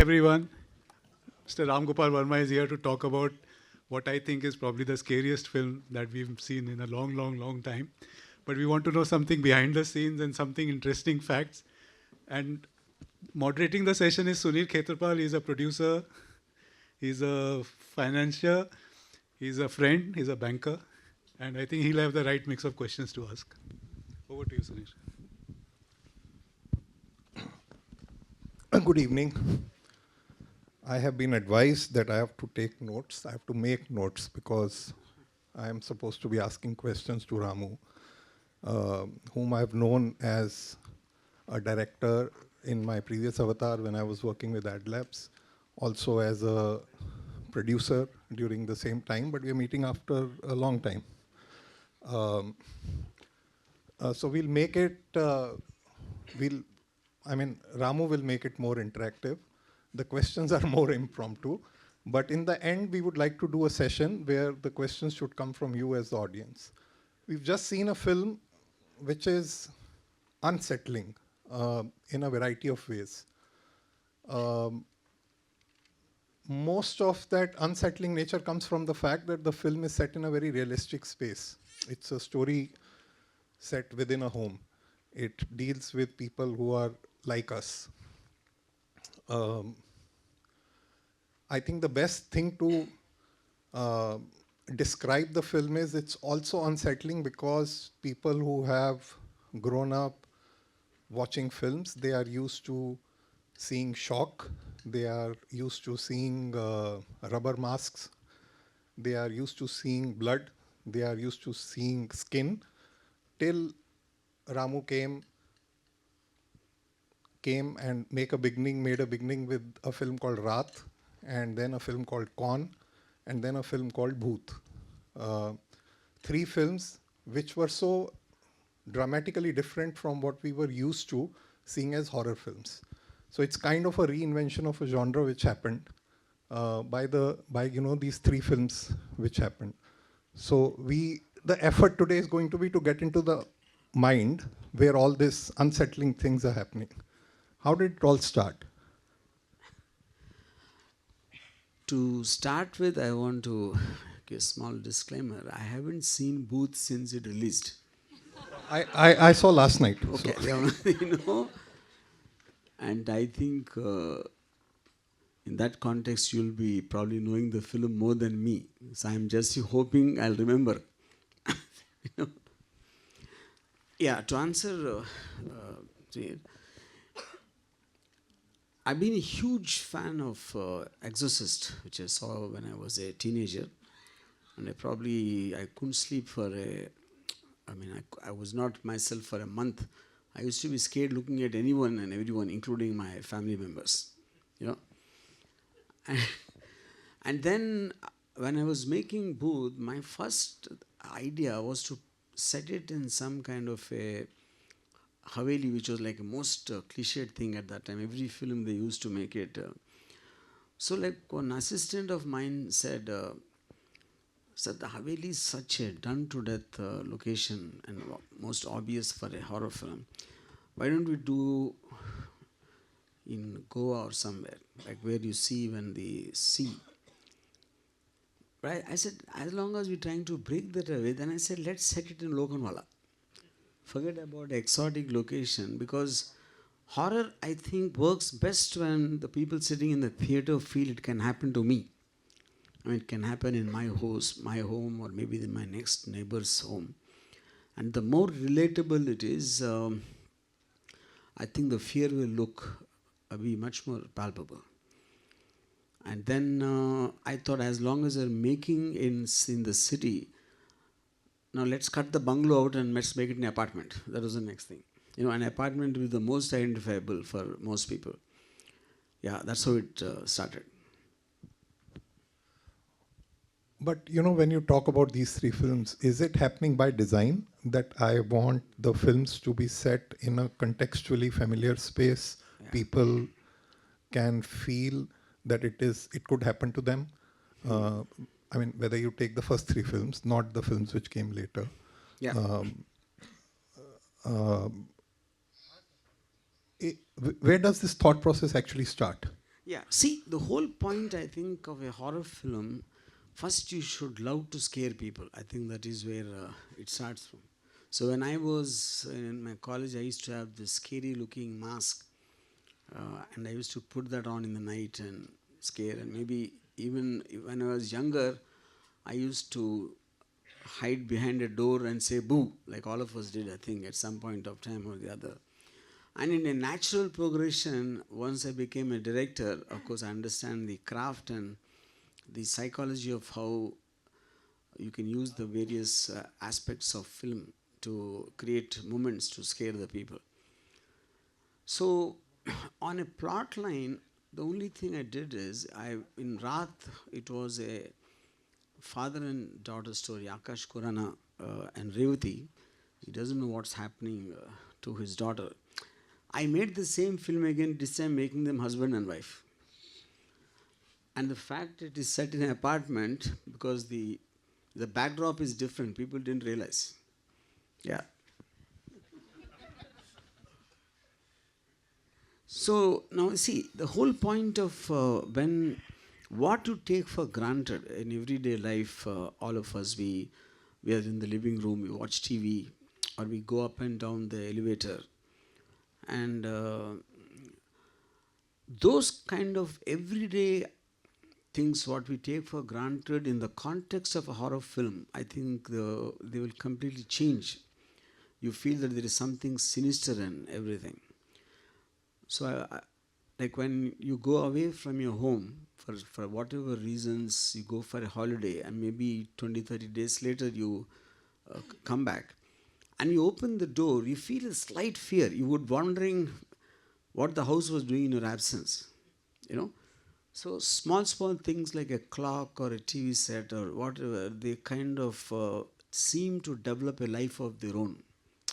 everyone. Mr. Gopal Verma is here to talk about what I think is probably the scariest film that we've seen in a long, long, long time. But we want to know something behind the scenes and something interesting facts. And moderating the session is Sunir Khetarpal. He's a producer, he's a financier, he's a friend, he's a banker. And I think he'll have the right mix of questions to ask. Over to you, Sunir. Good evening. I have been advised that I have to take notes. I have to make notes because I am supposed to be asking questions to Ramu, whom I have known as a director in my previous avatar when I was working with Ad Labs, also as a producer during the same time, but we are meeting after a long time. So we'll make it, Ramu will make it more interactive. The questions are more impromptu. But in the end, we would like to do a session where the questions should come from you as the audience. We've just seen a film which is unsettling in a variety of ways. Most of that unsettling nature comes from the fact that the film is set in a very realistic space. It's a story set within a home. It deals with people who are like us. I think the best thing to describe the film is it's also unsettling because people who have grown up watching films, they are used to seeing shock, they are used to seeing rubber masks, they are used to seeing blood, they are used to seeing skin, till Ramu came and made a beginning with a film called Raat, and then a film called Kaun, and then a film called Bhoot. 3 films which were so dramatically different from what we were used to seeing as horror films. So it's kind of a reinvention of a genre which happened by these 3 films which happened. So the effort today is going to be to get into the mind where all these unsettling things are happening. How did it all start? To start with, I want to give a small disclaimer. I haven't seen Booth since it released. I saw last night. Okay, so. And I think in that context, you'll be probably knowing the film more than me. So I'm just hoping I'll remember. Yeah, to answer, I've been a huge fan of Exorcist, which I saw when I was a teenager. And I couldn't sleep for I was not myself for a month. I used to be scared looking at anyone and everyone, including my family members, And then when I was making Booth, my first idea was to set it in some kind of a Haveli, which was like a most cliched thing at that time. Every film they used to make it. So like one assistant of mine said the Haveli is such a done-to-death location and most obvious for a horror film. Why don't we do in Goa or somewhere, like where you see when the sea. Right? I said, as long as we're trying to break that away, then I said, let's set it in Lokanwala. Forget about exotic location, because horror, I think, works best when the people sitting in the theater feel it can happen to me. I mean, it can happen in my home, or maybe in my next neighbor's home. And the more relatable it is, I think the fear will be much more palpable. And then I thought, as long as they're making in the city, now let's cut the bungalow out and let's make it an apartment. That was the next thing. An apartment will be the most identifiable for most people. Yeah, that's how it started. But when you talk about these 3 films, is it happening by design that I want the films to be set in a contextually familiar space? Yeah. People can feel that it could happen to them. Whether you take the first 3 films, not the films which came later. Yeah. Where does this thought process actually start? Yeah, see, the whole point, I think, of a horror film, first you should love to scare people. I think that is where it starts from. So when I was in my college, I used to have this scary looking mask, and I used to put that on in the night and scare. And maybe even when I was younger, I used to hide behind a door and say boo, like all of us did, I think, at some point of time or the other. And in a natural progression, once I became a director, of course, I understand the craft and the psychology of how you can use the various aspects of film to create moments to scare the people. So, on a plot line, the only thing I did is, in Rath, it was a father and daughter story, Akash Kurana and Revati. He doesn't know what's happening to his daughter. I made the same film again, this time making them husband and wife. And the fact it is set in an apartment, because the backdrop is different, people didn't realize. Yeah. So now see, the whole point of what to take for granted in everyday life, all of us, we are in the living room, we watch TV, or we go up and down the elevator. And those kind of everyday things what we take for granted in the context of a horror film, I think they will completely change. You feel that there is something sinister in everything. So like when you go away from your home for whatever reasons, you go for a holiday and maybe 20-30 days later you come back and you open the door, you feel a slight fear. You would wondering what the house was doing in your absence, you know. So small things like a clock or a TV set or whatever, they kind of seem to develop a life of their own,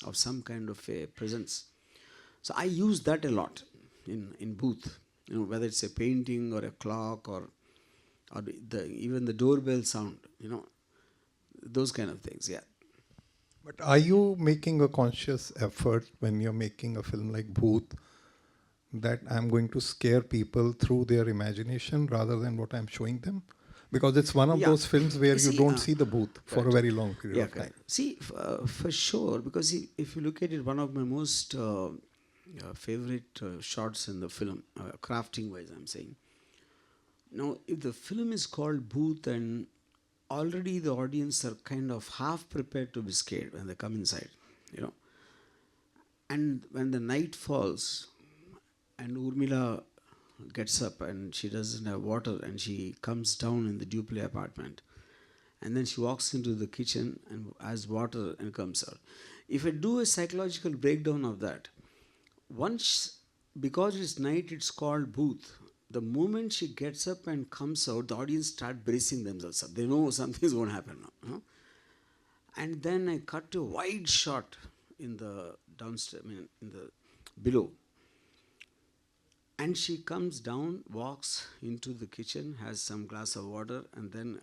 of some kind of a presence. So I use that a lot in Booth, you know, whether it's a painting or a clock or even the doorbell sound, you know, those kind of things, yeah. But are you making a conscious effort when you're making a film like Bhoot that I'm going to scare people through their imagination rather than what I'm showing them? Because it's one of those films where you don't see the booth for a very long period of time. See, for sure, because if you look at it, one of my most favorite shots in the film, crafting wise, I'm saying. Now, if the film is called Booth and already the audience are kind of half prepared to be scared when they come inside, you know. And when the night falls and Urmila gets up and she doesn't have water and she comes down in the duplex apartment and then she walks into the kitchen and has water and comes out. If I do a psychological breakdown of that, once, because it's night, it's called Booth. The moment she gets up and comes out, the audience start bracing themselves up. They know something's going to happen now. You know? And then I cut to a wide shot in the downstairs, in the below. And she comes down, walks into the kitchen, has some glass of water, and then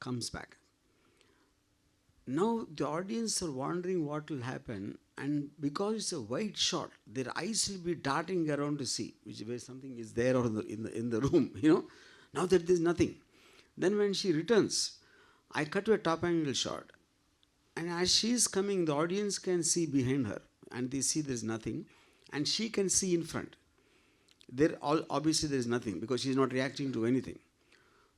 comes back. Now the audience are wondering what will happen, and because it's a wide shot, their eyes will be darting around to see which way something is there or in the room. You know, now that there's nothing. Then when she returns, I cut to a top angle shot, and as she is coming, the audience can see behind her, and they see there's nothing, and she can see in front. Obviously there is nothing because she's not reacting to anything.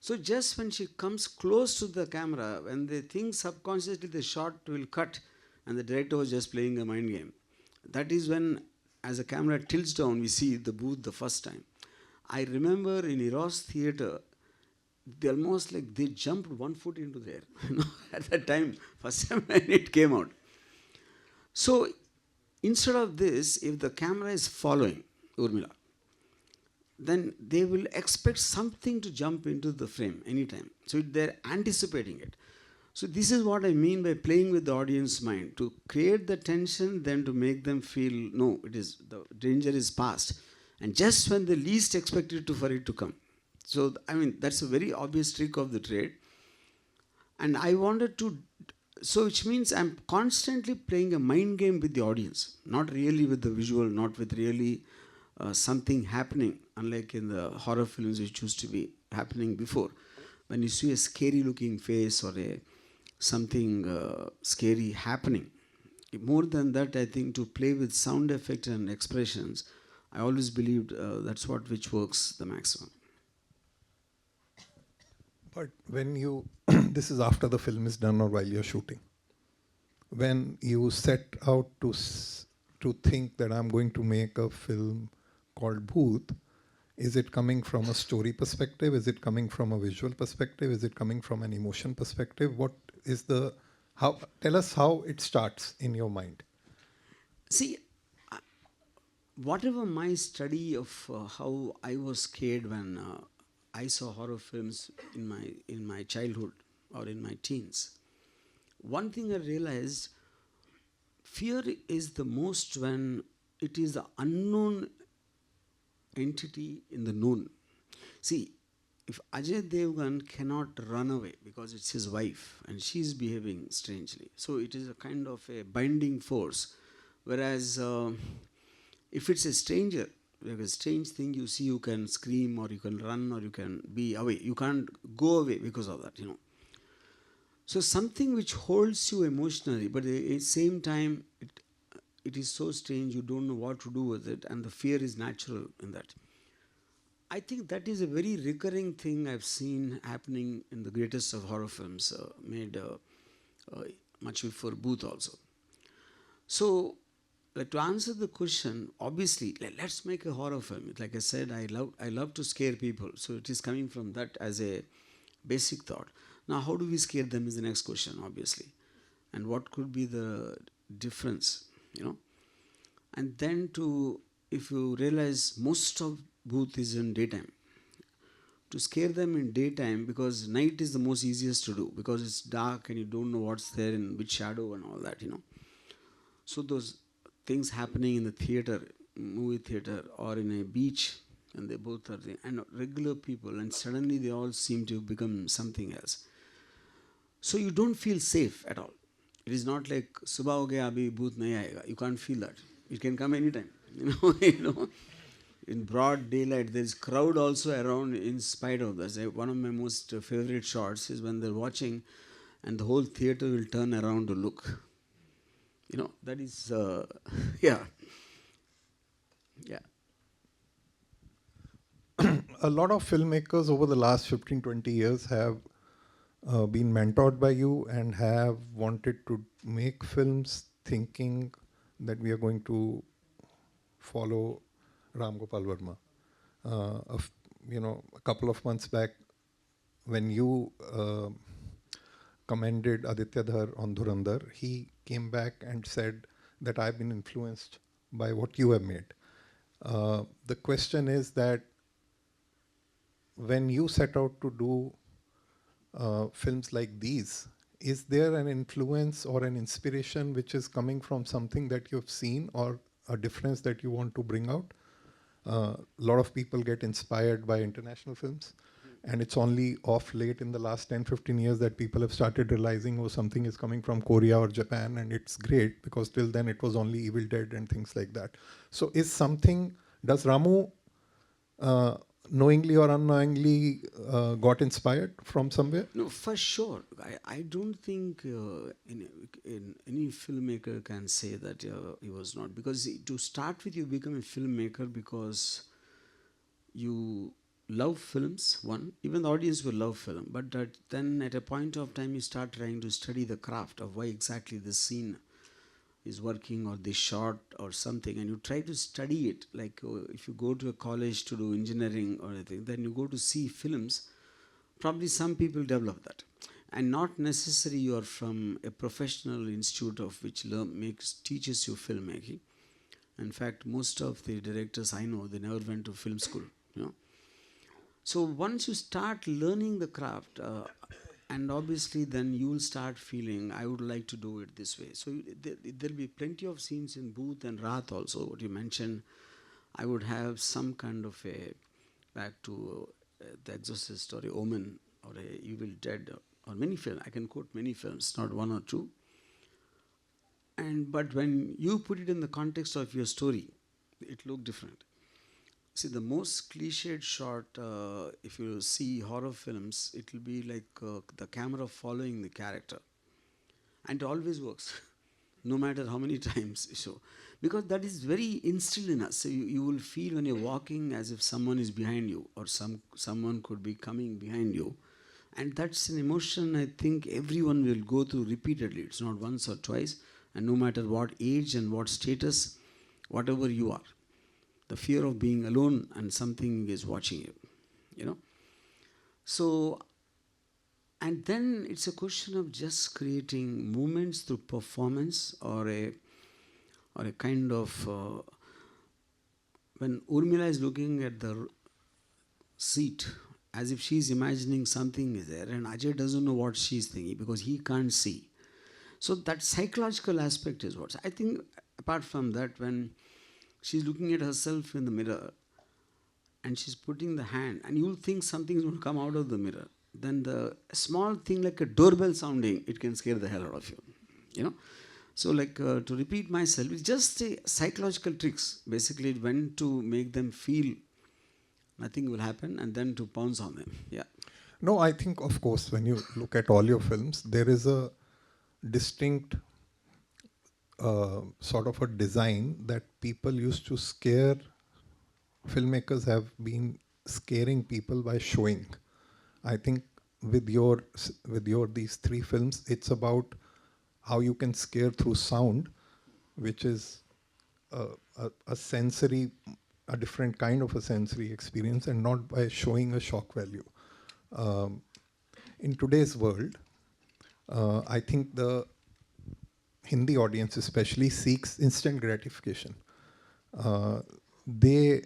So just when she comes close to the camera, when they think subconsciously the shot will cut and the director was just playing a mind game, that is when, as the camera tilts down, we see the booth the first time. I remember in Eros Theatre, they almost like they jumped 1 foot into the air, you know, at that time, first time when it came out. So instead of this, if the camera is following Urmila, then they will expect something to jump into the frame anytime. So they're anticipating it. So this is what I mean by playing with the audience mind, to create the tension, then to make them feel, no, it is, the danger is past. And just when they least expect it for it to come. So, I mean, that's a very obvious trick of the trade. And I wanted to, so which means I'm constantly playing a mind game with the audience, not really with the visual, not with really something happening, unlike in the horror films which used to be happening before. When you see a scary looking face or a something scary happening, more than that, I think to play with sound effect and expressions, I always believed that's what which works the maximum. But when you, this is after the film is done or while you're shooting, when you set out to think that I'm going to make a film called Bhoot, is it coming from a story perspective? Is it coming from a visual perspective? Is it coming from an emotion perspective? What is the, how, tell us how it starts in your mind. See, whatever my study of how I was scared when I saw horror films in my childhood or in my teens, one thing I realized, fear is the most when it is the unknown entity in the known. See, if Ajay Devgan cannot run away because it's his wife and she's behaving strangely, so it is a kind of a binding force. Whereas if it's a stranger, like a strange thing you see, you can scream or you can run or you can be away. You can't go away because of that, So something which holds you emotionally, but at the same time, it is so strange, you don't know what to do with it, and the fear is natural in that. I think that is a very recurring thing I've seen happening in the greatest of horror films made much before Booth also. So, like to answer the question, obviously, let's make a horror film. Like I said, I love to scare people. So it is coming from that as a basic thought. Now, how do we scare them is the next question, obviously. And what could be the difference, And then if you realize most of Booth is in daytime, to scare them in daytime, because night is the most easiest to do because it's dark and you don't know what's there in which shadow and all that, So those things happening in the theater, movie theater, or in a beach, and they both are there, and regular people, and suddenly they all seem to become something else. So you don't feel safe at all. It is not like subah ho gaya abhi bhoot nahi aayega. You can't feel that. It can come anytime. In broad daylight, there is crowd also around in spite of this. One of my most favorite shots is when they're watching and the whole theater will turn around to look. That is, yeah. Yeah. A lot of filmmakers over the last 15, 20 years have been mentored by you and have wanted to make films thinking that we are going to follow Ram Gopal Verma. A couple of months back, when you commended Aditya Dhar on Dhurandhar, he came back and said that I've been influenced by what you have made. The question is that when you set out to do films like these, is there an influence or an inspiration which is coming from something that you've seen or a difference that you want to bring out? A lot of people get inspired by international films, and it's only off late in the last 10, 15 years that people have started realizing, oh, something is coming from Korea or Japan, and it's great, because till then it was only Evil Dead and things like that. So does Ramu knowingly or unknowingly got inspired from somewhere? No, for sure. I don't think in any filmmaker can say that he was not. Because to start with, you become a filmmaker because you love films, one. Even the audience will love film. But then at a point of time, you start trying to study the craft of why exactly this scene is working or this shot or something, and you try to study it. Like if you go to a college to do engineering or anything, then you go to see films. Probably some people develop that, and not necessarily you are from a professional institute of which teaches you filmmaking. In fact, most of the directors I know, they never went to film school. So once you start learning the craft, and obviously then you will start feeling, I would like to do it this way. So there'll be plenty of scenes in Booth and Raat also, what you mentioned. I would have some kind of a, back to The Exorcist or a Omen or a Evil Dead or many films. I can quote many films, not one or two. But when you put it in the context of your story, it looked different. See, the most cliched shot, if you see horror films, it will be like the camera following the character. And it always works, no matter how many times. So, because that is very instilled in us. So you will feel when you're walking as if someone is behind you, or someone could be coming behind you. And that's an emotion I think everyone will go through repeatedly. It's not once or twice. And no matter what age and what status, whatever you are, the fear of being alone and something is watching you, you know. So, and then it's a question of just creating moments through performance, or a kind of when Urmila is looking at the seat as if she's imagining something is there, and Ajay doesn't know what she's thinking because he can't see. So that psychological aspect is what I think. Apart from that, when she's looking at herself in the mirror and she's putting the hand, and you'll think something's going to come out of the mirror, then the small thing like a doorbell sounding, it can scare the hell out of you, you know. So like to repeat myself, it's just a psychological tricks. Basically, it went to make them feel nothing will happen and then to pounce on them. Yeah. No, I think, of course, when you look at all your films, there is a distinct sort of a design that people used to scare. Filmmakers have been scaring people by showing. I think with your these three films, it's about how you can scare through sound, which is a sensory, a different kind of a sensory experience, and not by showing a shock value. Um, in today's world, I think the Hindi audience especially seeks instant gratification. They,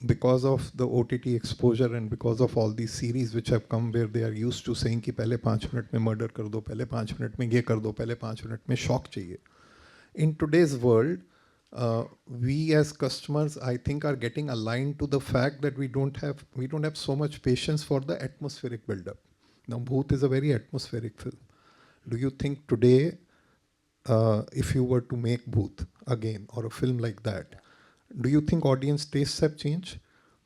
because of the OTT exposure and because of all these series which have come where they are used to saying कि पहले 5 minute में murder कर दो, पहले 5 minute में ये कर दो, पहले 5 मिनट में shock चाहिए. In today's world, we as customers, I think, are getting aligned to the fact that we don't have so much patience for the atmospheric build-up. Now, Bhoot is a very atmospheric film. Do you think today, if you were to make Bhoot again or a film like that, do you think audience tastes have changed?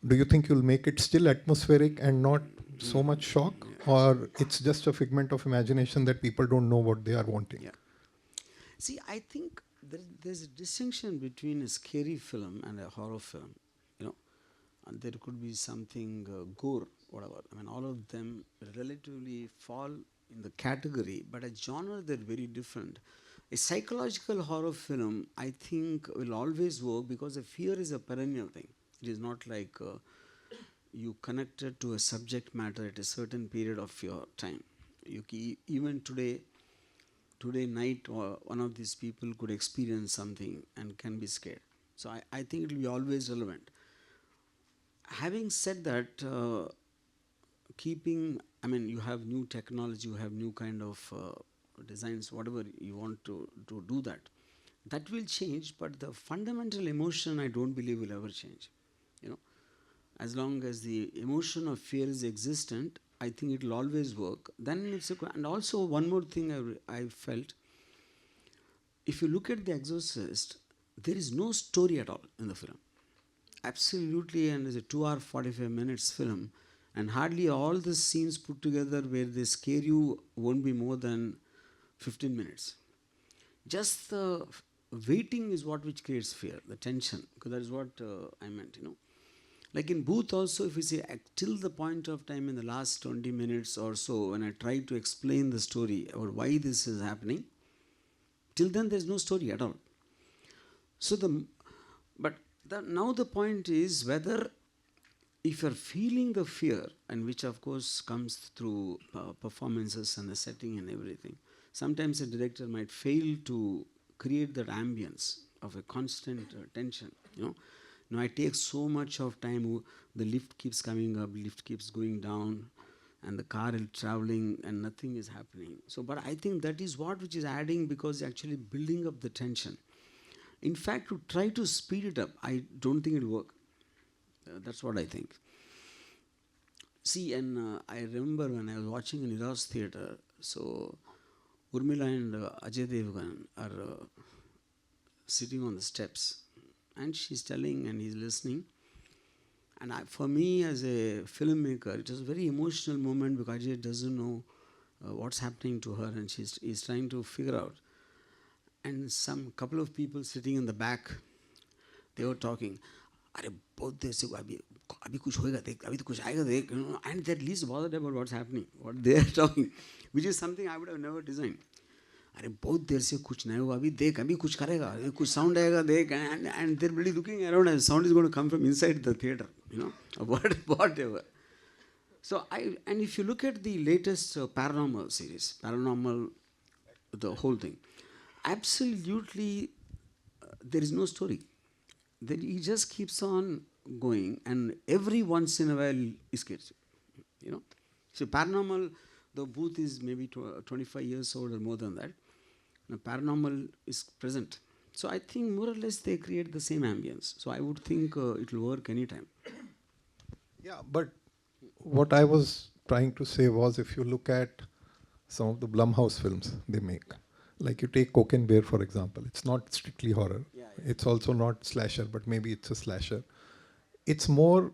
Do you think you'll make it still atmospheric and not so much shock, or it's just a figment of imagination that people don't know what they are wanting? Yeah. See, I think there's a distinction between a scary film and a horror film, you know. And there could be something gore, whatever. I mean, all of them relatively fall in the category, but as genre they're very different. A psychological horror film, I think, will always work because the fear is a perennial thing. It is not like you connected to a subject matter at a certain period of your time. Even today night, one of these people could experience something and can be scared. So I think it will be always relevant. Having said that, you have new technology, you have new kind of designs, whatever you want to do that will change, but the fundamental emotion I don't believe will ever change, you know. As long as the emotion of fear is existent, I think it will always work. Then and also one more thing I felt, if you look at The Exorcist, there is no story at all in the film. Absolutely, and it's a 2 hour 45 minutes film, and hardly all the scenes put together where they scare you won't be more than 15 minutes. Just the waiting is what which creates fear, the tension, because that is what I meant, you know. Like in Booth also, if you say till the point of time in the last 20 minutes or so, when I try to explain the story about why this is happening, till then there's no story at all. So now the point is whether if you're feeling the fear, and which of course comes through performances and the setting and everything, sometimes a director might fail to create that ambience of a constant tension, you know. Now I take so much of time, the lift keeps coming up, lift keeps going down, and the car is traveling and nothing is happening. So, but I think that is what which is adding, because actually building up the tension. In fact, to try to speed it up, I don't think it will work. That's what I think. See, and I remember when I was watching in Eros Theatre, so Urmila and Ajay Devgan are sitting on the steps, and she's telling and he's listening. And for me, as a filmmaker, it was a very emotional moment because she doesn't know what's happening to her, and is trying to figure out. And some couple of people sitting in the back, they were talking. अरे बहुत देर से अभी अभी कुछ होएगा देख अभी तो कुछ आएगा देख, you know, and they're least bothered about what's happening, what they are talking, which is something I would have never designed. अरे बहुत देर से कुछ नहीं हुआ अभी देख अभी कुछ करेगा कुछ साउंड आएगा देख, and they're really looking around and sound is going to come from inside the theater, you know, or whatever. So and if you look at the latest paranormal series, paranormal, the whole thing, absolutely there is no story. Then he just keeps on going, and every once in a while he scares you. You know, so paranormal, the booth is maybe 25 years old or more than that. Now, paranormal is present. So I think more or less they create the same ambience. So I would think it will work anytime. Yeah, but what I was trying to say was, if you look at some of the Blumhouse films they make, like you take Coke and Bear, for example, it's not strictly horror. Yeah. It's also not slasher, but maybe it's a slasher. It's more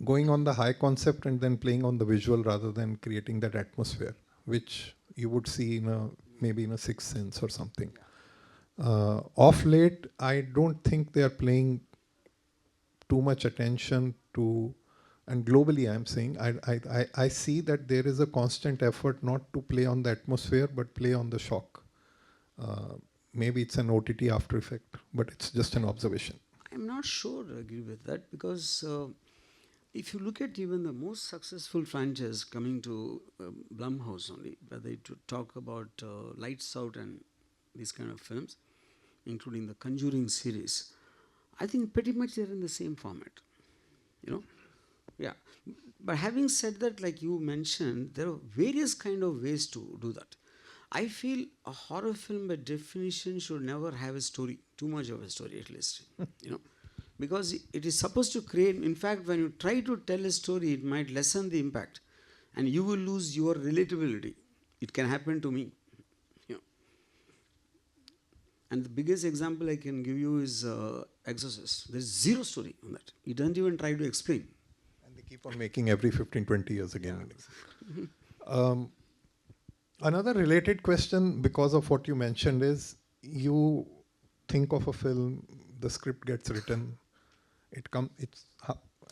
going on the high concept and then playing on the visual rather than creating that atmosphere, which you would see in maybe in a Sixth Sense or something. Off late, I don't think they are playing too much attention to, and globally I'm saying, I see that there is a constant effort not to play on the atmosphere, but play on the shock. Maybe it's an OTT after effect, but it's just an observation. I'm not sure I agree with that, because if you look at even the most successful franchise coming to Blumhouse only, where they talk about Lights Out and these kind of films, including the Conjuring series, I think pretty much they're in the same format, you know. Yeah, but having said that, like you mentioned, there are various kind of ways to do that. I feel a horror film by definition should never have a story, too much of a story at least, you know, because it is supposed to create, in fact, when you try to tell a story, it might lessen the impact and you will lose your relatability. It can happen to me, you know. And the biggest example I can give you is Exorcist. There is zero story on that. He doesn't even try to explain. And they keep on making every 15, 20 years again. Yeah. Another related question, because of what you mentioned, is you think of a film, the script gets written, it's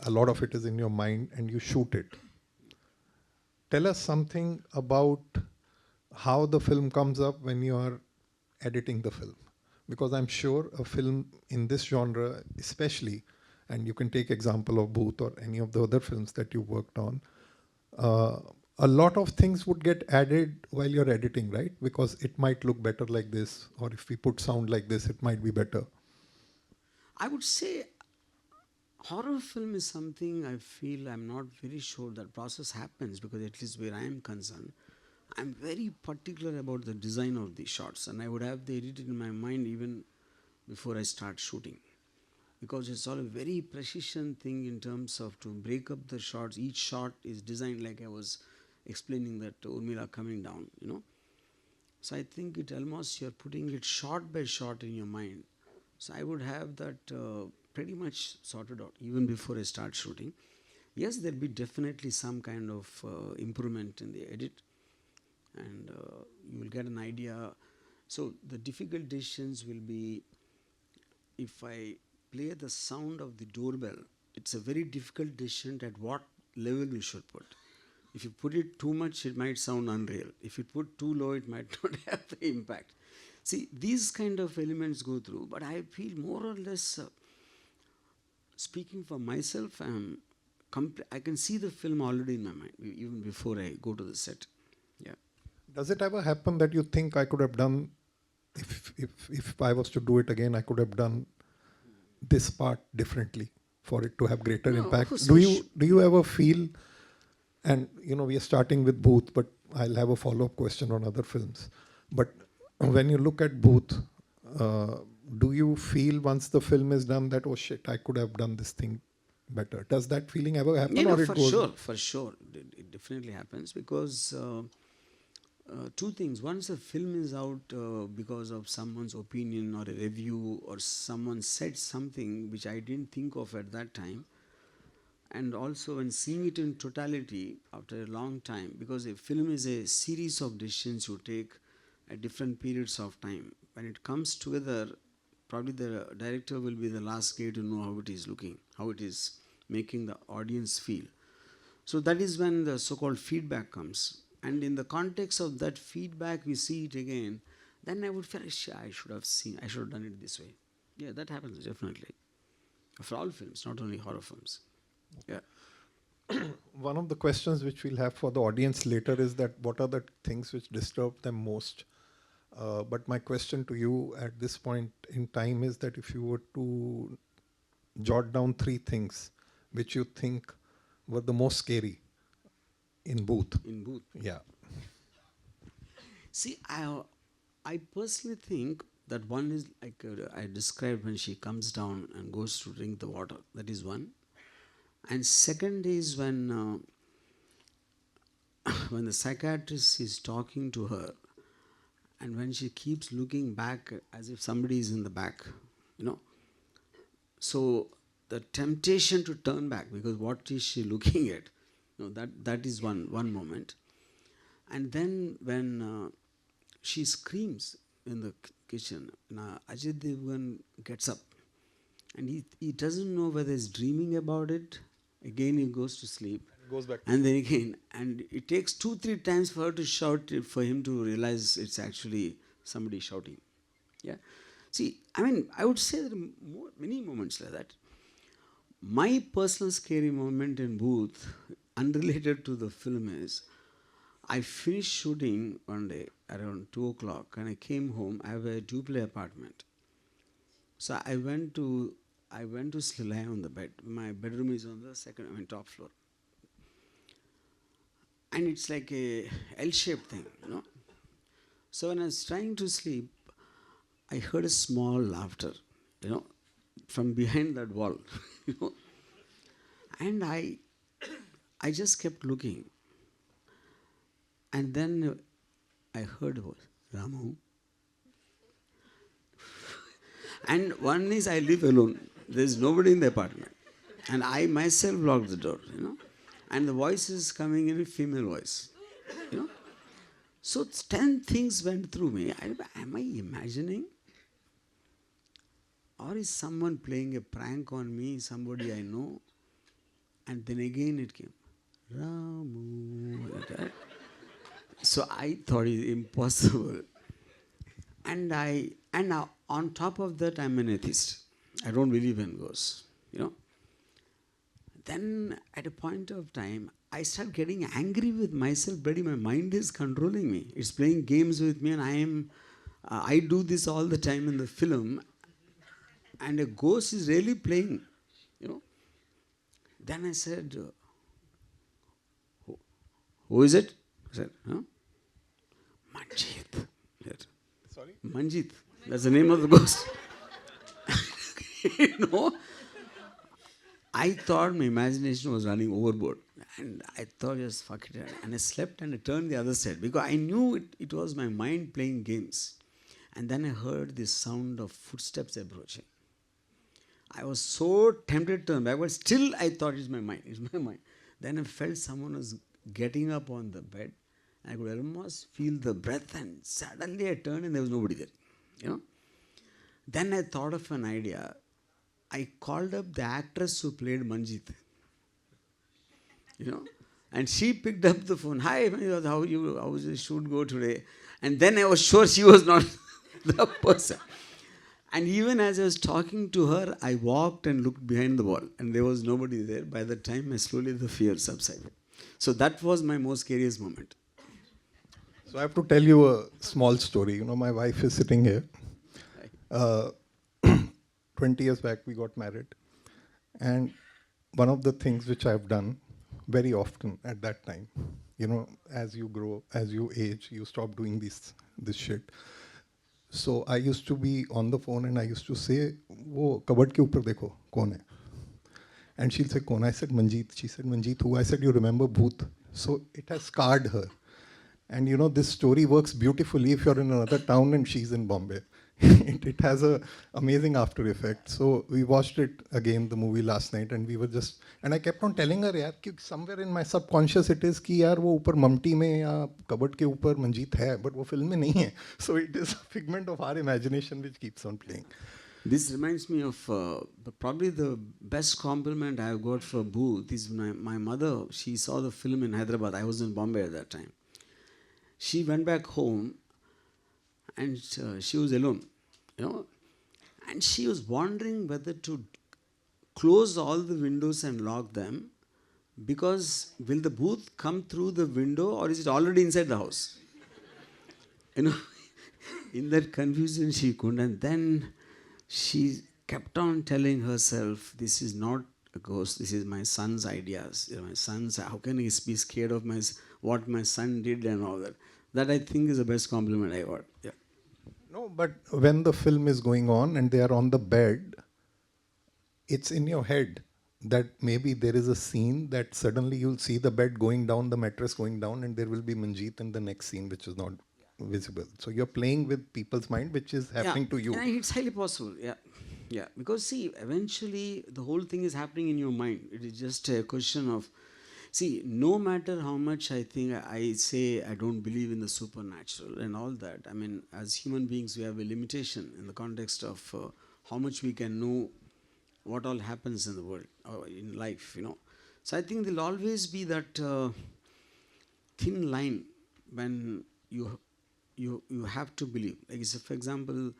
a lot of it is in your mind, and you shoot it. Tell us something about how the film comes up when you are editing the film, because I'm sure a film in this genre, especially, and you can take example of Bhoot or any of the other films that you worked on. A lot of things would get added while you're editing, right? Because it might look better like this, or if we put sound like this, it might be better. I would say horror film is something I feel I'm not very sure that process happens, because at least where I am concerned, I'm very particular about the design of the shots, and I would have the edited in my mind even before I start shooting, because it's all a very precision thing in terms of to break up the shots. Each shot is designed like I was explaining that Urmila coming down, you know. So I think it almost you're putting it shot by shot in your mind. So I would have that pretty much sorted out even before I start shooting. Yes, there'll be definitely some kind of improvement in the edit, and you will get an idea. So the difficult decisions will be, if I play the sound of the doorbell, it's a very difficult decision at what level you should put. If you put it too much, it might sound unreal. If you put too low, it might not have the impact. See, these kind of elements go through, but I feel more or less, speaking for myself, I can see the film already in my mind, even before I go to the set. Yeah. Does it ever happen that you think I could have done, if I was to do it again, I could have done this part differently for it to have greater impact? Do you ever feel, and you know, we are starting with Bhoot, but I'll have a follow-up question on other films. But when you look at Bhoot, do you feel once the film is done that, oh shit, I could have done this thing better? Does that feeling ever happen? You know, or it goes for sure. It definitely happens, because two things. Once a film is out because of someone's opinion or a review, or someone said something which I didn't think of at that time, and also when seeing it in totality after a long time, because a film is a series of decisions you take at different periods of time. When it comes together, probably the director will be the last guy to know how it is looking, how it is making the audience feel. So that is when the so-called feedback comes. And in the context of that feedback, we see it again, then I would feel, I should have done it this way. Yeah, that happens definitely. For all films, not only horror films. Yeah. One of the questions which we'll have for the audience later is that what are the things which disturb them most? But my question to you at this point in time is that if you were to jot down 3 things which you think were the most scary in Booth. In Booth. Yeah. See, I personally think that one is like I described when she comes down and goes to drink the water. That is one. And second is when when the psychiatrist is talking to her, and when she keeps looking back as if somebody is in the back, you know. So the temptation to turn back, because what is she looking at? You know, that is one moment. And then when she screams in the kitchen, Ajay Devgan gets up, and he doesn't know whether he's dreaming about it. Again, he goes to sleep. Goes back. And then again, and it takes 2-3 times for her to shout, for him to realize it's actually somebody shouting. Yeah. See, I mean, I would say there are many moments like that. My personal scary moment in Booth, unrelated to the film, is I finished shooting one day around 2 o'clock, and I came home. I have a duplex apartment. So I went to lie on the bed. My bedroom is on the top floor. And it's like a L-shaped thing, you know. So when I was trying to sleep, I heard a small laughter, you know, from behind that wall, you know. And I just kept looking. And then I heard a voice, Ramu. And one is I live alone. There's nobody in the apartment. And I myself locked the door, you know. And the voice is coming in a female voice, you know. So 10 things went through me. Am I imagining? Or is someone playing a prank on me, somebody I know? And then again it came, Ramu. Like that. So I thought it's impossible. And now on top of that, I'm an atheist. I don't believe in ghosts, you know. Then at a point of time, I start getting angry with myself. Buddy, my mind is controlling me. It's playing games with me, and I do this all the time in the film, and a ghost is really playing, you know. Then I said, who is it? I said, huh? Manjit. Sorry? Manjit. That's the name of the ghost. You know, I thought my imagination was running overboard. And I thought, just fuck it. And I slept and I turned the other side because I knew it was my mind playing games. And then I heard this sound of footsteps approaching. I was so tempted to turn back, but still I thought it's my mind. It's my mind. Then I felt someone was getting up on the bed. I could almost feel the breath, and suddenly I turned and there was nobody there. You know? Then I thought of an idea. I called up the actress who played Manjit. You know? And she picked up the phone. Hi, how was the shoot go today? And then I was sure she was not the person. And even as I was talking to her, I walked and looked behind the wall, and there was nobody there. By the time, slowly the fear subsided. So that was my most scariest moment. So I have to tell you a small story. You know, my wife is sitting here. 20 years back, we got married. And one of the things which I've done very often at that time, you know, as you grow, as you age, you stop doing this shit. So I used to be on the phone and I used to say, "Wo cupboard ke upar dekho, kaun hai?" And she'll say, "Kaun?" I said, "Manjeet." She said, "Manjeet who?" I said, "You remember Bhoot?" So it has scarred her. And you know, this story works beautifully if you're in another town and she's in Bombay. it has a amazing after effect. So we watched it again, the movie last night, and we were just, and I kept on telling her, यार कि somewhere in my subconscious it is कि यार वो ऊपर ममटी में या cupboard के ऊपर मंजीत है, but वो फिल्म में नहीं है. So it is a figment of our imagination which keeps on playing. This reminds me of probably the best compliment I've got for Booth is my mother. She saw the film in Hyderabad. I was in Bombay at that time. She went back home and she was alone, you know, and she was wondering whether to close all the windows and lock them, because will the Booth come through the window or is it already inside the house? You know, in that confusion she couldn't. And then she kept on telling herself, this is not a ghost, this is my son's ideas. You know, my son's, how can he be scared of what my son did and all that. That I think is the best compliment I got. Yeah. No, but when the film is going on and they are on the bed, it's in your head that maybe there is a scene that suddenly you'll see the bed going down, the mattress going down, and there will be Manjeet in the next scene, which is not visible. So you're playing with people's mind, which is happening to you. Yeah, it's highly possible. Yeah. Yeah. Because see, eventually the whole thing is happening in your mind. It is just a question of, see, no matter how much I think I say I don't believe in the supernatural and all that, I mean, as human beings, we have a limitation in the context of how much we can know what all happens in the world or in life, you know. So I think there'll always be that thin line when you have to believe. Like, so for example,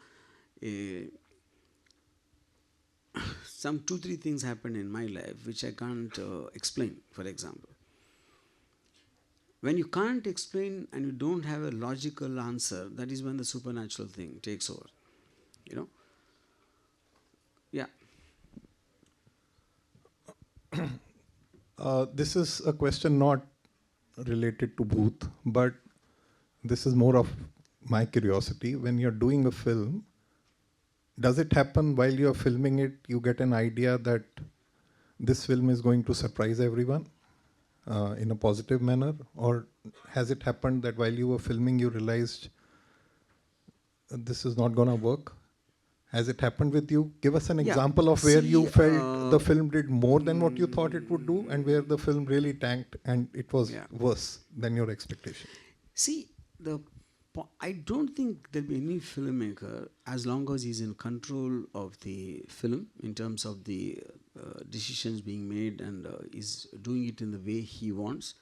some 2-3 things happened in my life which I can't explain, for example. When you can't explain and you don't have a logical answer, that is when the supernatural thing takes over, you know. Yeah. This is a question not related to Bhoot, but this is more of my curiosity. When you're doing a film, does it happen while you're filming it, you get an idea that this film is going to surprise everyone in a positive manner? Or has it happened that while you were filming, you realized this is not going to work? Has it happened with you? Give us an example of where you felt the film did more than what you thought it would do, and where the film really tanked and it was worse than your expectation. See, I don't think there'll be any filmmaker, as long as he's in control of the film in terms of the decisions being made and is doing it in the way he wants,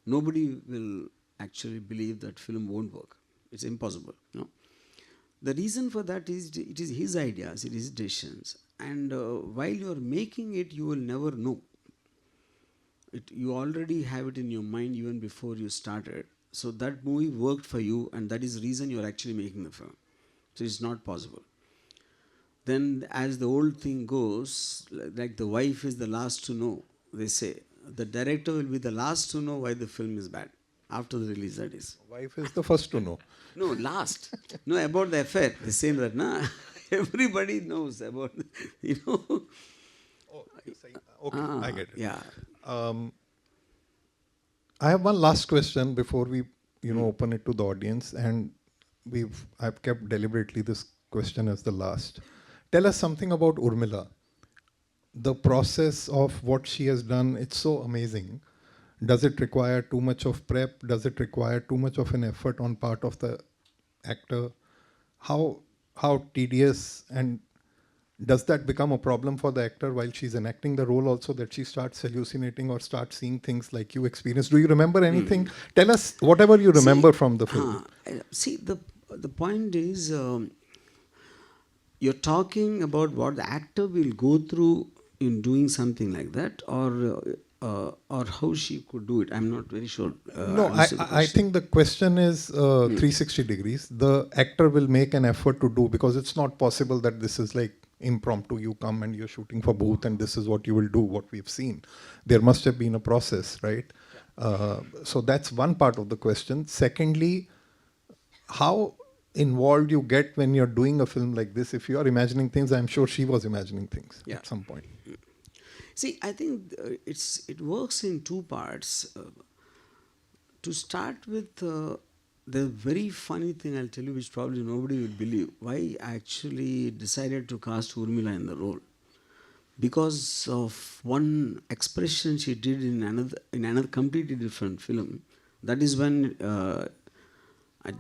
nobody will actually believe that film won't work. It's impossible, you know. The reason for that is it is his ideas, it is his decisions. And while you are making it, you will never know. You already have it in your mind even before you started. So that movie worked for you, and that is the reason you are actually making the film. So it's not possible. Then as the old thing goes, like the wife is the last to know, they say. The director will be the last to know why the film is bad. After the release, that is. Wife is the first to know. No, last. No, about the affair. They say that, nah, everybody knows about, you know. Oh, okay, I get it. Yeah. I have one last question before we, open it to the audience, and I've kept deliberately this question as the last. Tell us something about Urmila. The process of what she has done, it's so amazing. Does it require too much of prep? Does it require too much of an effort on part of the actor? How tedious, and does that become a problem for the actor while she's enacting the role also, that she starts hallucinating or starts seeing things like you experienced? Do you remember anything? Tell us whatever you remember from the film. See, the point is, you're talking about what the actor will go through in doing something like that, or how she could do it. I'm not very sure. No, I think the question is 360 degrees. The actor will make an effort to do, because it's not possible that this is like impromptu. You come and you're shooting for Booth and this is what you will do, what we've seen. There must have been a process, right? So that's one part of the question. Secondly, how involved you get when you're doing a film like this? If you're imagining things, I'm sure she was imagining things at some point. See, I think it works in two parts. To start with, the very funny thing I'll tell you, which probably nobody will believe, why I actually decided to cast Urmila in the role. Because of one expression she did in another completely different film. That is when the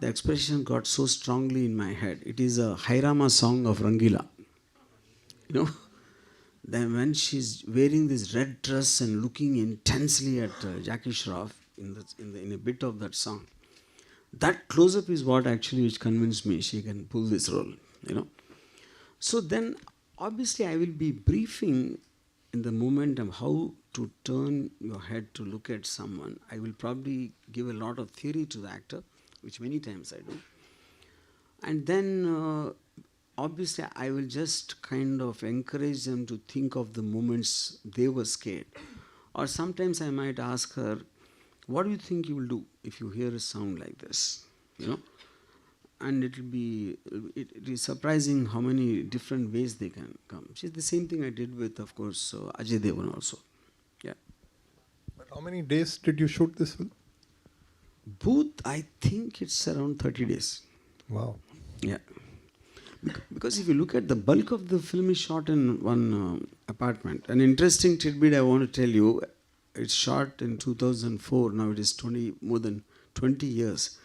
expression got so strongly in my head. It is a Hairama song of Rangila. You know, then when she's wearing this red dress and looking intensely at Jackie Shroff in a bit of that song, that close-up is what actually which convinced me she can pull this role. You know, so then obviously I will be briefing in the moment of how to turn your head to look at someone. I will probably give a lot of theory to the actor, which many times I do. And then obviously I will just kind of encourage them to think of the moments they were scared. Or sometimes I might ask her, what do you think you will do if you hear a sound like this? You know? And it is surprising how many different ways they can come. It's the same thing I did with, of course, Ajay Devgan also. Yeah. But how many days did you shoot this film? Booth, I think it's around 30 days. Wow. Yeah. Because if you look at the bulk of the film is shot in one apartment. An interesting tidbit I want to tell you, it's shot in 2004. Now it is more than 20 years.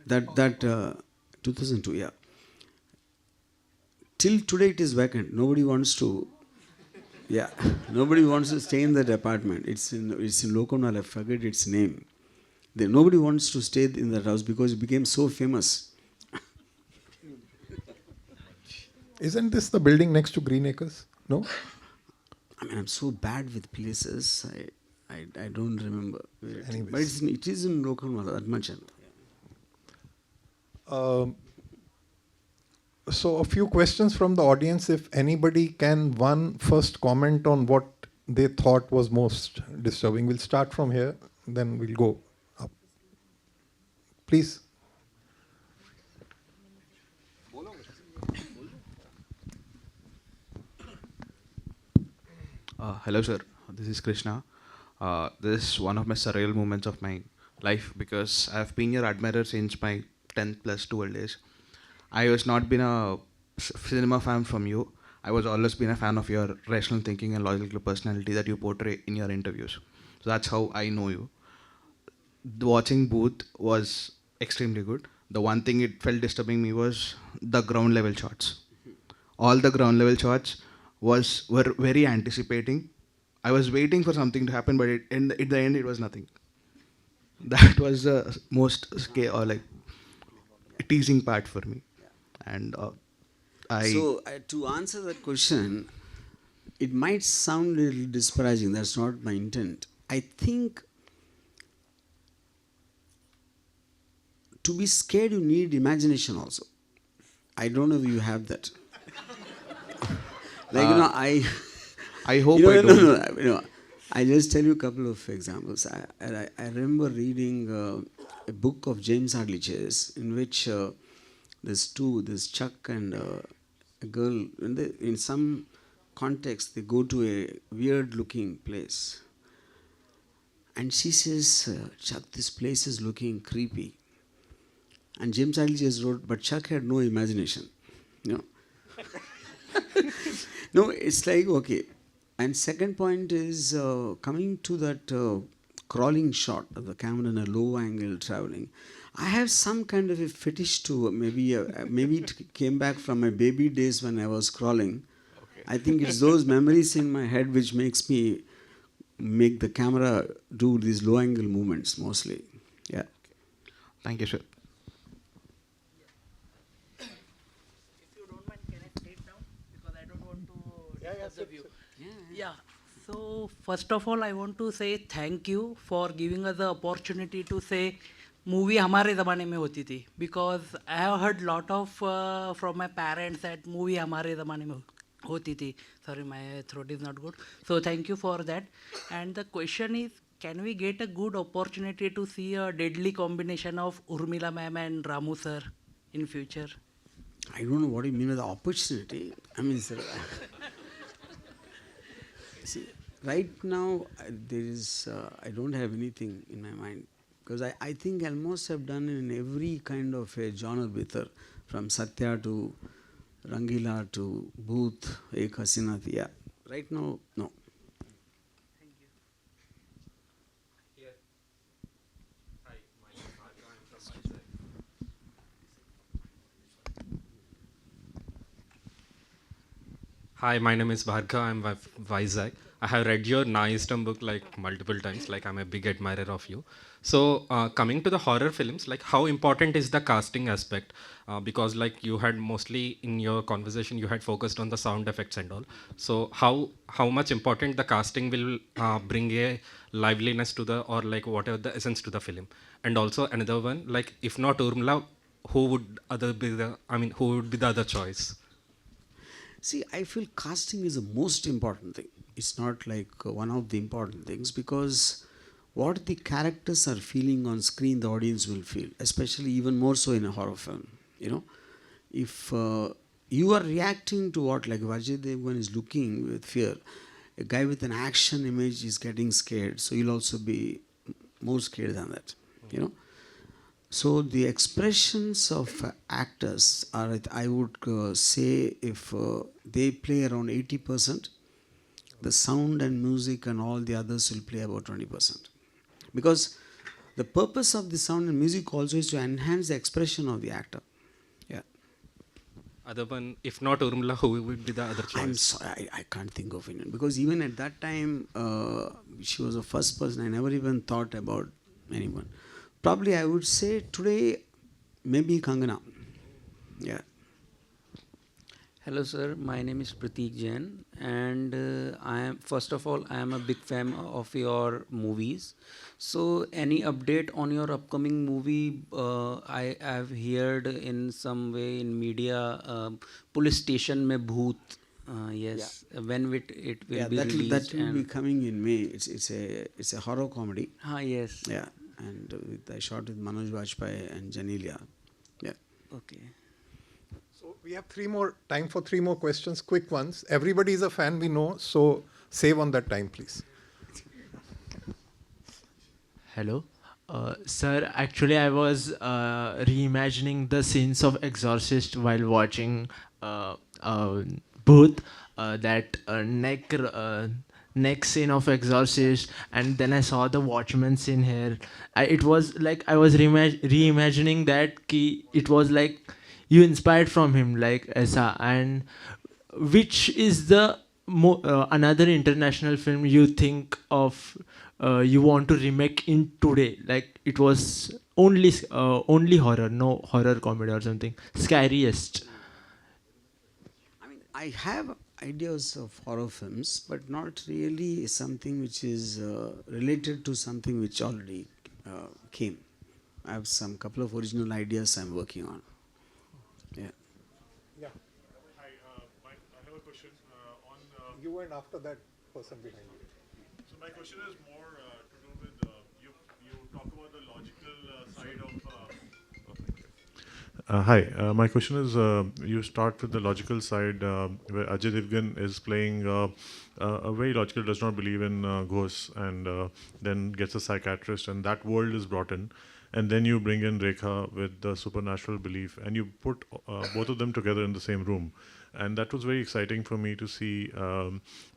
That 2002, yeah. Till today it is vacant. Nobody wants to, yeah. Nobody wants to stay in that apartment. It's in Lokonwala. I forget its name. Nobody wants to stay in that house because it became so famous. Isn't this the building next to Green Acres? No? I mean, I'm so bad with places. I don't remember. Anyways. But it is in Lokonwala, that much. So a few questions from the audience. If anybody can first comment on what they thought was most disturbing. We'll start from here, then we'll go up. Please. Hello, sir. This is Krishna. This is one of my surreal moments of my life because I've been your admirer since my 10th plus 12 days. I was not been a cinema fan from you. I was always been a fan of your rational thinking and logical personality that you portray in your interviews. So that's how I know you. Watching Booth was extremely good. The one thing it felt disturbing me was the ground level shots. All the ground level shots were very anticipating. I was waiting for something to happen, but at the end it was nothing. That was the most teasing part for me. And to answer that question, it might sound a little disparaging. That's not my intent. I think to be scared, you need imagination also. I don't know if you have that. I hope I don't. No. I just tell you a couple of examples. I remember reading a book of James Hadley Chase in which there's Chuck and a girl. In some context, they go to a weird-looking place, and she says, "Chuck, this place is looking creepy." And James Hadley Chase wrote, "But Chuck had no imagination." You know. No, it's like, okay. And second point is coming to that crawling shot of the camera in a low angle traveling. I have some kind of a fetish to maybe it came back from my baby days when I was crawling. Okay. I think it's those memories in my head which makes me make the camera do these low angle movements mostly. Yeah. Thank you, sir. Yeah. So first of all, I want to say thank you for giving us the opportunity to say movie हमारे ज़माने में होती थी, because I have heard lot of from my parents that movie हमारे ज़माने में होती थी. Sorry, my throat is not good. So thank you for that. And the question is, can we get a good opportunity to see a deadly combination of Urmila ma'am and Ramu sir in future? I don't know what you mean by the opportunity. I mean, sir, see, right now, I don't have anything in my mind. Because I think almost have done in every kind of a genre with her, from Satya to Rangila to Booth, Ek Hasina Thi. Yeah. Right now, no. Hi, my name is Bhargav. I'm Vizag. I have read your Naistam book like multiple times. Like I'm a big admirer of you. So coming to the horror films, like how important is the casting aspect? Because like you had mostly in your conversation you had focused on the sound effects and all. So how much important the casting will bring a liveliness to the, or like whatever the essence to the film? And also another one, like if not Urmila, who would other be the? I mean, who would be the other choice? See, I feel casting is the most important thing. It's not like one of the important things, because what the characters are feeling on screen, the audience will feel, especially even more so in a horror film. You know, if you are reacting to what, like Vijay Devgan is looking with fear, a guy with an action image is getting scared, so you'll also be more scared than that. You know. So the expressions of actors are, I would say, if they play around 80%, the sound and music and all the others will play about 20%. Because the purpose of the sound and music also is to enhance the expression of the actor. Yeah. Other one, if not Urmila, who would be the other choice? I'm sorry, I can't think of it. Because even at that time, she was the first person. I never even thought about anyone. Probably I would say today, maybe Kangana. Yeah. Hello, sir. My name is Prateek Jain, and I am, first of all, I am a big fan of your movies. So, any update on your upcoming movie? I have heard in some way in media, police station mein Bhoot. Yes, when it will be released. That will be coming in May. It's a horror comedy. Yes. Yeah, and I shot with Manoj Vajpayee and Janelia. Yeah. Okay. So we have time for three more questions, quick ones. Everybody is a fan, we know, so save on that time, please. Hello. Sir, actually I was reimagining the scenes of Exorcist while watching Booth, that neck scene of Exorcist, and then I saw the Watchman scene here. It was like I was reimagining that key. It was like you inspired from him, like Esa. And which is the another international film you think of, you want to remake in today? Like it was only horror, no horror comedy or something. Scariest. I mean, I have ideas of horror films, but not really something which is related to something which already came. I have some couple of original ideas I'm working on. Yeah. Yeah. Hi, I have a question on. You and after that person behind you. So my question is more to do with you talk about the logical side of. Hi, my question is you start with the logical side where Ajay Devgan is playing a very logical, does not believe in ghosts, and then gets a psychiatrist, and that world is brought in. And then you bring in Rekha with the supernatural belief, and you put both of them together in the same room. And that was very exciting for me to see,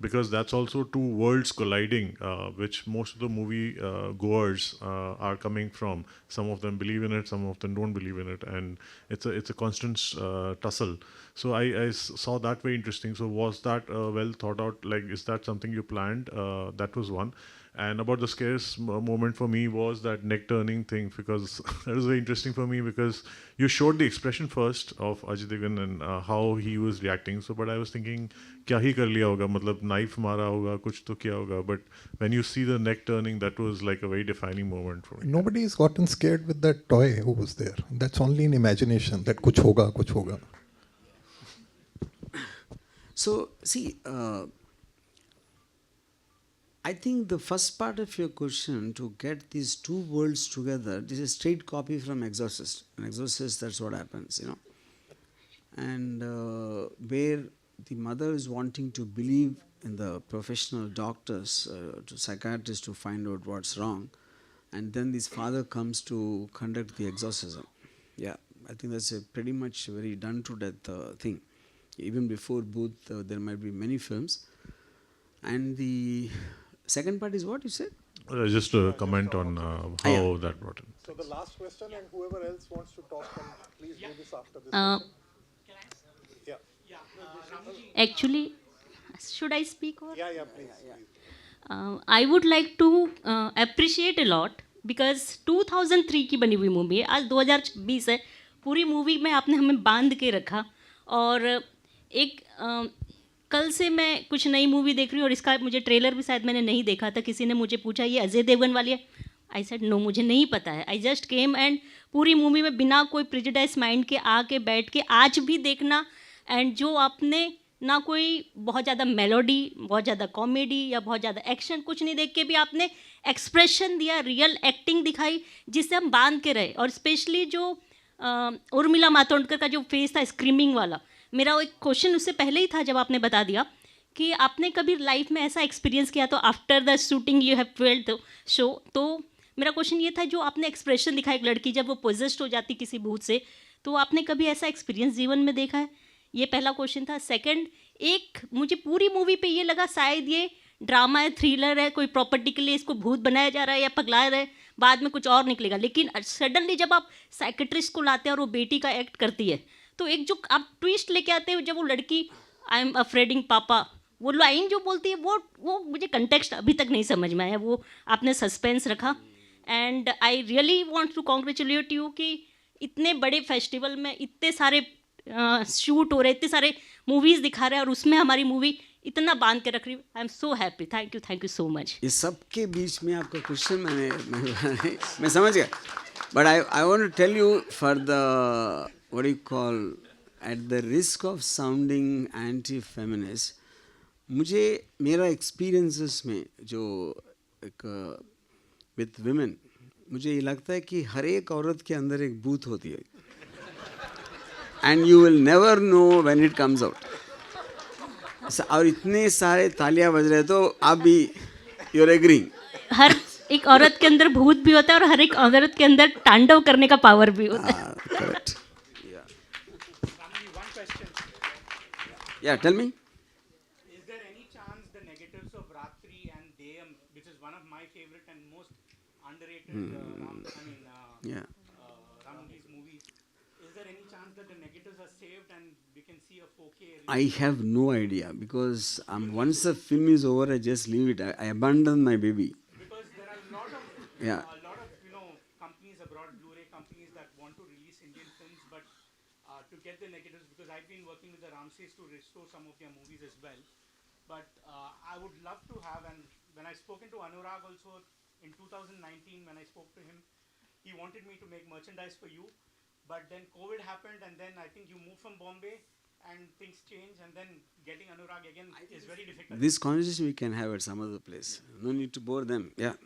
because that's also two worlds colliding, which most of the movie goers are coming from. Some of them believe in it, some of them don't believe in it, and it's a constant tussle. So I saw that very interesting. So was that well thought out? Like, is that something you planned? That was one. And about the scariest moment for me was that neck turning thing, because that was very interesting for me, because you showed the expression first of Ajay Devgan and how he was reacting. So, but I was thinking, kya hi kar liya hoga? Matlab knife mara hoga, kuch to kiya hoga. But when you see the neck turning, that was like a very defining moment for me. Nobody has gotten scared with that toy who was there. That's only in imagination, that kuch hoga, kuch hoga. So, see, I think the first part of your question, to get these two worlds together, this is a straight copy from Exorcist. In Exorcist, that's what happens, you know. And where the mother is wanting to believe in the professional doctors, to psychiatrists, to find out what's wrong, and then this father comes to conduct the exorcism. Yeah, I think that's a pretty much very done to death thing. Even before Booth, there might be many films. And the second part is what you said? Just a comment on how Yeah. that brought in. So the last question, and whoever else wants to talk, can please do this after this Uh, question. Yeah. Actually, should I speak or? Yeah, please. I would like to appreciate a lot because 2003 की बनी हुई movie है, आज 2020 है, पूरी movie में आपने हमें बांध के रखा। और एक कल से मैं कुछ नई मूवी देख रही हूँ और इसका मुझे ट्रेलर भी शायद मैंने नहीं देखा था, किसी ने मुझे पूछा ये अजय देवगन वाली है, आई सेड नो मुझे नहीं पता है, आई जस्ट केम एंड पूरी मूवी में बिना कोई प्रेजुडाइज माइंड के आके बैठ के आज भी देखना। एंड जो आपने ना कोई बहुत ज़्यादा मेलोडी, बहुत ज़्यादा कॉमेडी या बहुत ज़्यादा एक्शन कुछ नहीं देख के भी आपने एक्सप्रेशन दिया, रियल एक्टिंग दिखाई जिससे हम बांध के रहे। और स्पेशली जो उर्मिला मातोंडकर का जो फेस था स्क्रीमिंग वाला, मेरा वो एक क्वेश्चन उससे पहले ही था जब आपने बता दिया कि आपने कभी लाइफ में ऐसा एक्सपीरियंस किया तो after the shooting you have felt the show. तो मेरा क्वेश्चन ये था जो आपने एक्सप्रेशन दिखा एक लड़की जब वो पोजेस्ड हो जाती किसी भूत से, तो आपने कभी ऐसा एक्सपीरियंस जीवन में देखा है? ये पहला क्वेश्चन था। सेकंड, एक मुझे पूरी मूवी पे ये लगा शायद ये ड्रामा है, थ्रिलर है, कोई प्रॉपर्टी के लिए इसको भूत बनाया जा रहा है या पगला रहा है, बाद में कुछ और निकलेगा। लेकिन सडनली जब आप साइकेट्रिस्ट को लाते हैं और वो बेटी का एक्ट करती है, तो एक जो आप ट्विस्ट लेके आते हो, जब वो लड़की आई एम अफ्रेडिंग पापा, वो लाइन जो बोलती है वो मुझे कंटेक्स्ट अभी तक नहीं समझ में आया, वो आपने सस्पेंस रखा। And I really want to congratulate you कि इतने बड़े फेस्टिवल में इतने सारे शूट हो रहे, इतने सारे मूवीज़ दिखा रहे हैं और उसमें हमारी मूवी इतना बांध के रख रही है। I am so happy, thank you so much. इस सब के बीच में आपका क्वेश्चन मैं समझ गया, but I want to tell you for the what you call at the risk of sounding anti feminist, मुझे मेरा एक्सपीरियंसेस में जो एक विथ विमेन, मुझे ये लगता है कि हर एक औरत के अंदर एक भूत होती है and you will never know when it comes out. और इतने सारे तालियां बज रहे तो आप भी यू आर एग्रीइंग, हर एक औरत के अंदर भूत भी होता है और हर एक औरत के अंदर तांडव करने का पावर भी होता है। करेक्ट। या tell me, Is there any chance the negatives of Ratri and Deyam, which is one of my favorite and most underrated Ramoji's movies, is there any chance that the negatives are saved and we can see a 4K? I have no idea because once the film is over, I just leave it. I abandon my baby. Because there are a lot of companies abroad, Blu-ray companies that want to release Indian films, but to get the negatives, because I've been working with the Ramses to restore some of their movies as well. But I would love to have, and when I spoken to Anurag also in 2019, when I spoke to him, he wanted me to make merchandise for you, but then COVID happened, and then I think you moved from Bombay, and things changed, and then getting Anurag again is very difficult. This conversation we can have at some other place. No need to bore them. Yeah.